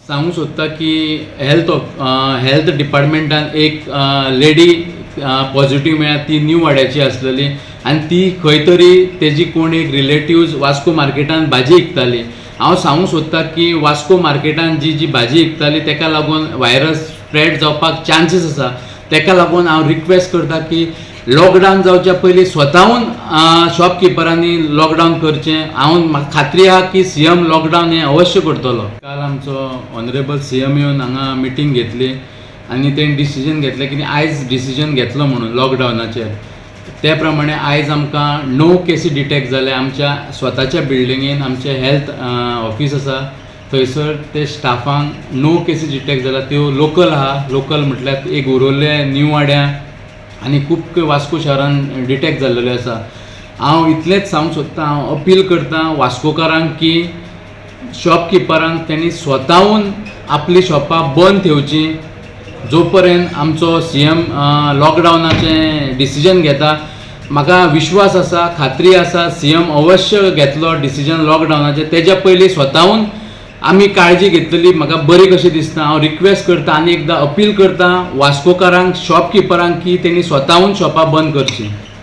सांगू सोदता की हेल्थ डिपार्टमेंटान एक लेडी पॉझिटिव्ह मेळ्ळा, ती न्यू वाड्याची आसलेली आनी ती खंय तरी तेजी कोण एक रिलेटिव्ज वास्को मार्केटान भाजी विकताली. हांव सांगूंक सोदता की वास्को मार्केटान जी भाजी विकताली तेका लागून व्हायरस स्प्रेड जावपाक चान्सीस आसा. तेका लागून हांव रिक्वेस्ट करता की लॉकडावन जावच्या पयलीं स्वताहून शॉपकिपरांनी लॉकडावन करचें. म्हाका खात्री आहा की CM लॉकडावन हें अवश्य करतलो. काल आमचो ऑनरेबल CM येवन हांगा मिटींग घेतली आनी तेणें डिसिजन घेतलें की आयज डिसिजन घेतलो म्हणून लॉकडावनाचेर. ते प्रमाणे आयज आमकां 9 केसी डिटेक्ट जाल्या. आमच्या स्वताच्या बिल्डिंगेन आमचे हेल्थ ऑफिस आसा, थंयसर ते स्टाफांक 9 केसी डिटेक्ट जाल्या. त्यो लोकल आहा. लोकल म्हटल्यार एक उरोले, न्यू वाड्या आनी खूब वास्को शारान डिटेक्ट जाल्लेले आसा. हांव इतलेंच सांगूंक सोदतां, हांव अपील करतां वास्कोकारांक की शॉपकिपरांक तेणी स्वताहून आपली शॉपां बंद ठेवची जो पर्यंत आमचो CM लॉकडावनाचें डिसिजन घेता. म्हाका विश्वास आसा, खात्री आसा CM अवश्य घेतलो डिसिजन लॉकडावनाचें. तेज्या पयलीं स्वताहून आमी काळजी घेतलेली म्हाका बरी कशी दिसता. हांव रिक्वेस्ट करता आनी एकदां अपील करता वास्कोकारांक, शॉपकिपरांक की तेणी स्वताहून शॉपां बंद करची.